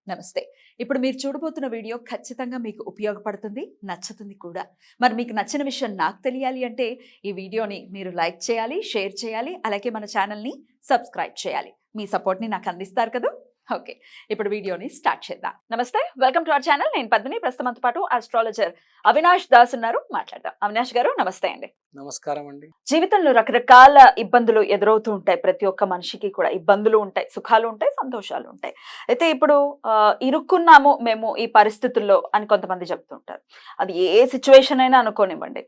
నమస్తే. ఇప్పుడు మీరు చూడబోతున్న వీడియో ఖచ్చితంగా మీకు ఉపయోగపడుతుంది, నచ్చుతుంది కూడా. మరి మీకు నచ్చిన విషయం నాకు తెలియాలి అంటే ఈ వీడియోని మీరు లైక్ చేయాలి, షేర్ చేయాలి, అలాగే మన ఛానల్‌ని సబ్స్క్రైబ్ చేయాలి. మీ సపోర్ట్‌ని నాకు అందిస్తారు కదూ! ఓకే. ఇప్పుడు వీడియోని స్టార్ట్ చేద్దాం. నమస్తే. Welcome to our channel. నేను పద్మిని. ప్రస్తుతంతో పాటు ఆస్ట్రాలజర్ అవినాష్ దాస్ ఉన్నారు. మాట్లాడదాం. అవినాష్ గారు నమస్తే అండి. నమస్కారం అండి. జీవితంలో రకరకాల ఇబ్బందులు ఎదురవుతూ ఉంటాయి. ప్రతి ఒక్క మనిషికి కూడా ఇబ్బందులు ఉంటాయి, సుఖాలు ఉంటాయి, సంతోషాలు ఉంటాయి. అయితే ఇప్పుడు ఇరుక్కున్నాము మేము ఈ పరిస్థితుల్లో అని కొంతమంది చెప్తుంటారు. అది ఏ సిచ్యువేషన్ అయినా అనుకోనివ్వండి.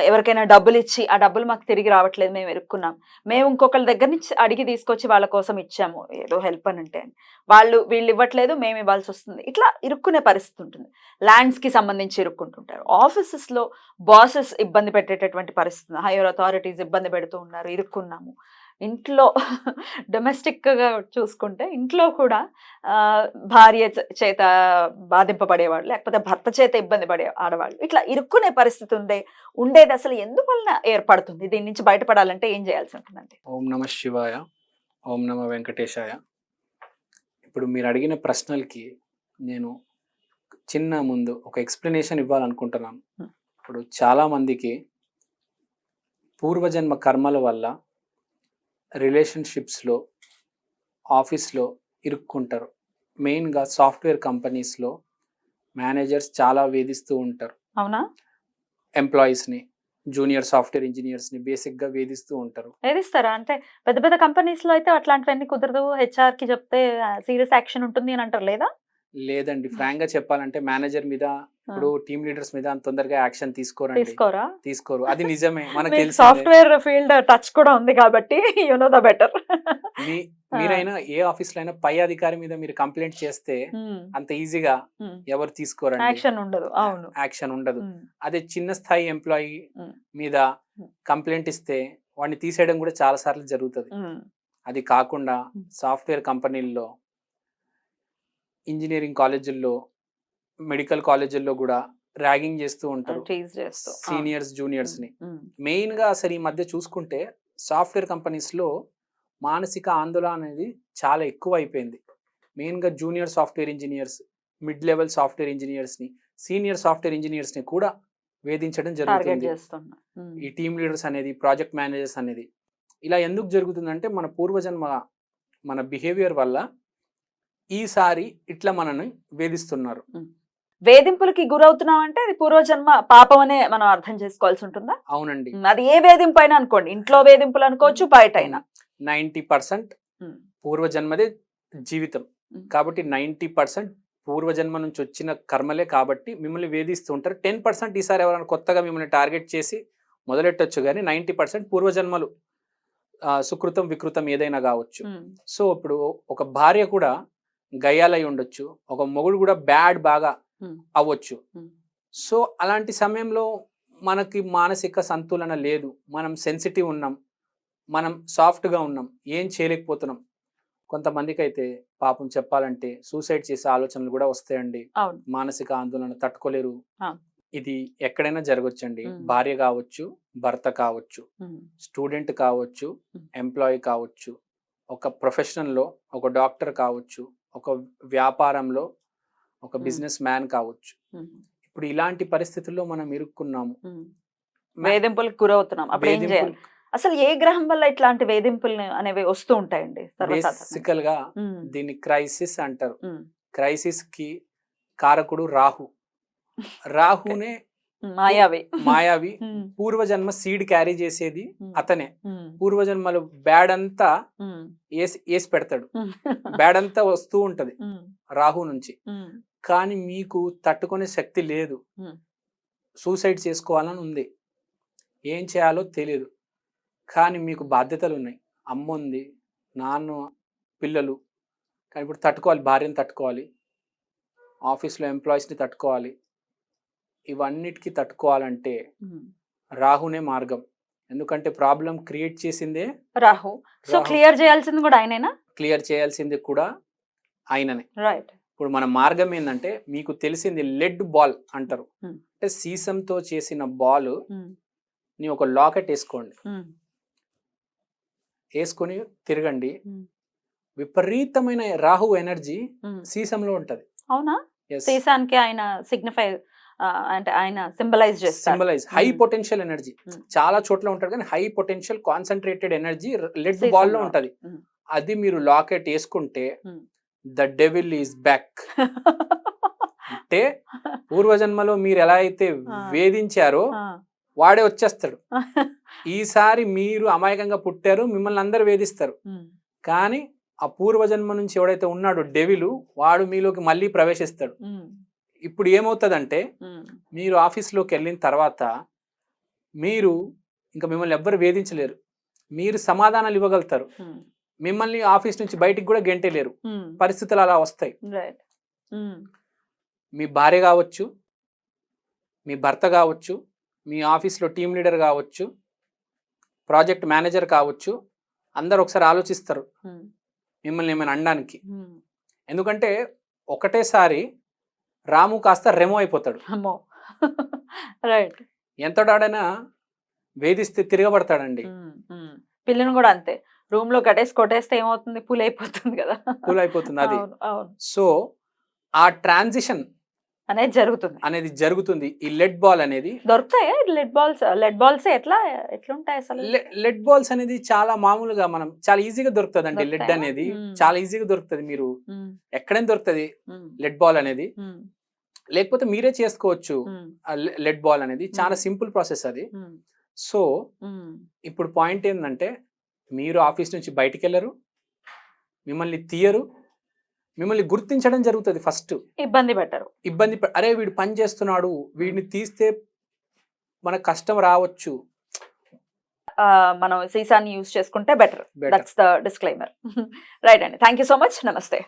ఎవరికైనా డబ్బులు ఇచ్చి ఆ డబ్బులు మాకు తిరిగి రావట్లేదు, మేము ఇరుక్కున్నాం, మేము ఇంకొకళ్ళ దగ్గర నుంచి అడిగి తీసుకొచ్చి వాళ్ళ కోసం ఇచ్చాము ఏదో హెల్ప్ అని అంటే, వీళ్ళు ఇవ్వట్లేదు, మేము ఇవ్వాల్సి వస్తుంది. ఇట్లా ఇరుక్కునే పరిస్థితి ఉంటుంది. ల్యాండ్స్ కి సంబంధించి ఇరుక్కుంటుంటారు. ఆఫీసెస్ లో బాసెస్ ఇబ్బంది పెట్టేటటువంటి పరిస్థితి, హైయర్ అథారిటీస్ ఇబ్బంది పెడుతూ ఉన్నారు, ఇరుక్కున్నాము. ఇంట్లో డొమెస్టిక్ గా చూసుకుంటే ఇంట్లో కూడా భార్య చేత బాధింపబడేవాళ్ళు, లేకపోతే భర్త చేత ఇబ్బంది పడే ఆడవాళ్ళు, ఇట్లా ఇరుక్కునే పరిస్థితి ఉండేది అసలు ఎందువలన ఏర్పడుతుంది? దీని నుంచి బయటపడాలంటే ఏం చేయాల్సి ఉంటుందండి? ఓం నమ శివాయ, ఓం నమ వెంకటేశాయ. ఇప్పుడు మీరు అడిగిన ప్రశ్నలకి నేను ముందు ఒక ఎక్స్ప్లెనేషన్ ఇవ్వాలనుకుంటున్నాను. ఇప్పుడు చాలా మందికి పూర్వజన్మ కర్మల వల్ల రిలేషన్షిప్స్లో, ఆఫీస్లో ఇరుక్కుంటారు. మెయిన్గా సాఫ్ట్వేర్ కంపెనీస్లో మేనేజర్స్ చాలా వేధిస్తూ ఉంటారు. అవునా? ఎంప్లాయీస్ని, జూనియర్ సాఫ్ట్వేర్ ఇంజనీర్స్ని బేసిక్గా వేధిస్తూ ఉంటారు. వేధిస్తారా? అంటే పెద్ద పెద్ద కంపెనీస్ లో అయితే అట్లాంటివన్నీ కుదరదు, హెచ్ఆర్ కి చెప్తే సీరియస్ యాక్షన్ ఉంటుంది అని అంటారు, లేదా? లేదండి, ఫ్రాంక్ గా చెప్పాలంటే మేనేజర్ మీద, ఇప్పుడు టీమ్ లీడర్స్ మీద అంత తొందరగా యాక్షన్ తీసుకోరు. అది నిజమే, మనకు తెలుసు. సాఫ్ట్వేర్ ఫీల్డ్ టచ్ కూడా ఉంది కాబట్టి యు నో ద బెటర్. మీరైనా ఏ ఆఫీస్ లో అయినా పై అధికారి మీద మీరు కంప్లైంట్ చేస్తే అంత ఈజీగా ఎవరు తీసుకోరండి, యాక్షన్ ఉండదు. అదే చిన్న స్థాయి ఎంప్లాయీ మీద కంప్లైంట్ ఇస్తే వాడిని తీసేయడం కూడా చాలా సార్లు జరుగుతుంది. అది కాకుండా సాఫ్ట్వేర్ కంపెనీల్లో, ఇంజనీరింగ్ కాలేజీల్లో, మెడికల్ కాలేజీల్లో కూడా ర్యాగింగ్ చేస్తూ ఉంటారు సీనియర్స్ జూనియర్స్ ని. మెయిన్ గా అసలు ఈ మధ్య చూసుకుంటే సాఫ్ట్వేర్ కంపెనీస్ లో మానసిక ఆందోళన అనేది చాలా ఎక్కువ అయిపోయింది. మెయిన్ గా junior software engineers, mid level software engineers ని, సీనియర్ సాఫ్ట్వేర్ ఇంజనీర్స్ ని కూడా వేధించడం జరుగుతుంది. ఈ టీమ్ లీడర్స్ అనేది, ప్రాజెక్ట్ మేనేజర్స్ అనేది. ఇలా ఎందుకు జరుగుతుందంటే మన పూర్వజన్మ, మన బిహేవియర్ వల్ల ఈసారి ఇట్లా మనని వేధిస్తున్నారు. వేధింపులకి గురవుతున్నాం అంటే అది పూర్వజన్మ పాపం అనే మనం అర్థం చేసుకోవాల్సి ఉంటుందా? అవునండి. అది ఏ వేధింపు అయినా అనుకోండి, ఇంట్లో వేధింపులు అనుకోవచ్చు, బయట అయినా. 90% పూర్వజన్మదే జీవితం కాబట్టి 90% పూర్వజన్మ నుంచి వచ్చిన కర్మలే కాబట్టి మిమ్మల్ని వేధిస్తూ ఉంటారు. 10% ఈసారి ఎవరైనా కొత్తగా మిమ్మల్ని టార్గెట్ చేసి మొదలెట్టొచ్చు, కానీ 90% పూర్వజన్మలు సుకృతం వికృతం ఏదైనా కావచ్చు. సో ఇప్పుడు ఒక భార్య కూడా గయ్యాలై ఉండొచ్చు, ఒక మొగుడు కూడా బాగా అవ్వచ్చు. సో అలాంటి సమయంలో మనకి మానసిక సంతులన లేదు, మనం సెన్సిటివ్ ఉన్నాం, మనం సాఫ్ట్గా ఉన్నాం, ఏం చేయలేకపోతున్నాం. కొంతమందికి అయితే పాపం చెప్పాలంటే సూసైడ్ చేసే ఆలోచనలు కూడా వస్తాయండి. మానసిక ఆందోళన తట్టుకోలేరు. ఇది ఎక్కడైనా జరగొచ్చండి. భార్య కావచ్చు, భర్త కావచ్చు, స్టూడెంట్ కావచ్చు, ఎంప్లాయీ కావచ్చు, ఒక ప్రొఫెషనల్లో ఒక డాక్టర్ కావచ్చు, ఒక వ్యాపారంలో ఒక బిజినెస్ మ్యాన్ కావచ్చు. ఇప్పుడు ఇలాంటి పరిస్థితుల్లో మనం ఇరుక్కున్నాము, వేధింపులకు గురవుతున్నాం. అసలు ఏ గ్రహం వల్ల ఇట్లాంటి వేధింపులు అనేవి వస్తూ ఉంటాయండి? బేసికల్ గా దీన్ని క్రైసిస్ అంటారు. క్రైసిస్ కి కారకుడు రాహునే మాయావి. పూర్వజన్మ సీడ్ క్యారీ చేసేది అతనే. పూర్వజన్మలు బ్యాడ్ అంతా వేసి పెడతాడు, బ్యాడ్ అంతా వస్తూ ఉంటది రాహు నుంచి. కానీ మీకు తట్టుకునే శక్తి లేదు, సూసైడ్ చేసుకోవాలని ఉంది, ఏం చేయాలో తెలియదు. కానీ మీకు బాధ్యతలు ఉన్నాయి, అమ్మ ఉంది, నాన్న, పిల్లలు. కానీ ఇప్పుడు తట్టుకోవాలి, భార్యను తట్టుకోవాలి, ఆఫీస్లో ఎంప్లాయీస్ని తట్టుకోవాలి. ఇవన్నిటికీ తట్టుకోవాలంటే రాహునే మార్గం. ఎందుకంటే ప్రాబ్లం క్రియేట్ చేసిందే రాహు. సో క్లియర్ చేయాల్సింది కూడా ఆయనేనా? క్లియర్ చేయాల్సింది కూడా ఆయననే. రైట్. ఇప్పుడు మన మార్గం ఏంటంటే, మీకు తెలిసింది లెడ్ బాల్ అంటారు. అంటే సీసంతో చేసిన బాల్ ని ఒక లాకెట్ వేసుకోండి, వేసుకొని తిరగండి, విపరీతమైన రాహు ఎనర్జీ సీసంలో ఉంటది. అవునా? సీసానికి ఆయన సిగ్నిఫై అంటే ఆయన సింబలైజ్ చేస్తారు. Symbolize high potential energy. చాలా చోట్ల ఉంటాడు కానీ high potential concentrated energy lead ball లో ఉంటది. అది మీరు లాకెట్ వేసుకుంటే ద డెవిల్ ఈస్ బ్యాక్. అంటే పూర్వజన్మలో మీరు ఎలా అయితే వేధించారో వాడే వచ్చేస్తాడు. ఈసారి మీరు అమాయకంగా పుట్టారు, మిమ్మల్ని అందరు వేధిస్తారు. కానీ ఆ పూర్వజన్మ నుంచి ఎవడైతే ఉన్నాడో డెవిలు వాడు మీలోకి మళ్ళీ ప్రవేశిస్తాడు. ఇప్పుడు ఏమవుతుందంటే మీరు ఆఫీస్లోకి వెళ్ళిన తర్వాత మీరు ఇంకా మిమ్మల్ని ఎవ్వరు వేధించలేరు, మీరు సమాధానాలు ఇవ్వగలుగుతారు, మిమ్మల్ని ఆఫీస్ నుంచి బయటికి కూడా గెంటలేరు. పరిస్థితులు అలా వస్తాయి. మీ భార్య కావచ్చు, మీ భర్త కావచ్చు, మీ ఆఫీస్లో టీం లీడర్ కావచ్చు, ప్రాజెక్ట్ మేనేజర్ కావచ్చు, అందరు ఒకసారి ఆలోచిస్తారు మిమ్మల్ని ఏమైనా అనడానికి. ఎందుకంటే ఒకటేసారి రాము కాస్త రెమో అయిపోతాడు. ఎంతడాడైనా వేధిస్తే తిరగబడతాడండి. పిల్లని కూడా అంతే, రూమ్ లో కట్టేసి కొట్టేస్తే ఏమవుతుంది, పూల్ అయిపోతుంది కదా. పూల్ అయిపోతుంది అది. సో ఆ ట్రాన్సిషన్ అనేది జరుగుతుంది. ఈ లెడ్ బాల్ అనేది దొరుకుతాయా? లెడ్ బాల్స్ ఎట్లుంటాయి అసలు? లెడ్ బాల్స్ అనేది చాలా మామూలుగా మనం చాలా ఈజీగా దొరుకుతుంది అండి. లెడ్ అనేది చాలా ఈజీగా దొరుకుతుంది. మీరు ఎక్కడైనా దొరుకుతుంది లెడ్ బాల్ అనేది. లేకపోతే మీరే చేసుకోవచ్చు. లెడ్ బాల్ అనేది చాలా సింపుల్ ప్రాసెస్ అది. సో ఇప్పుడు పాయింట్ ఏంటంటే మీరు ఆఫీస్ నుంచి బయటికి వెళ్ళరు, మిమ్మల్ని తీయరు, మిమ్మల్ని గుర్తించడం జరుగుతుంది. ఫస్ట్ ఇబ్బంది పెట్టరు. అరే వీడు పని చేస్తున్నాడు, వీడిని తీస్తే మనకు కష్టం రావచ్చు. మనం సీసాని యూజ్ చేసుకుంటే better. That's the disclaimer. Right అండి, థ్యాంక్ యూ సో మచ్. నమస్తే.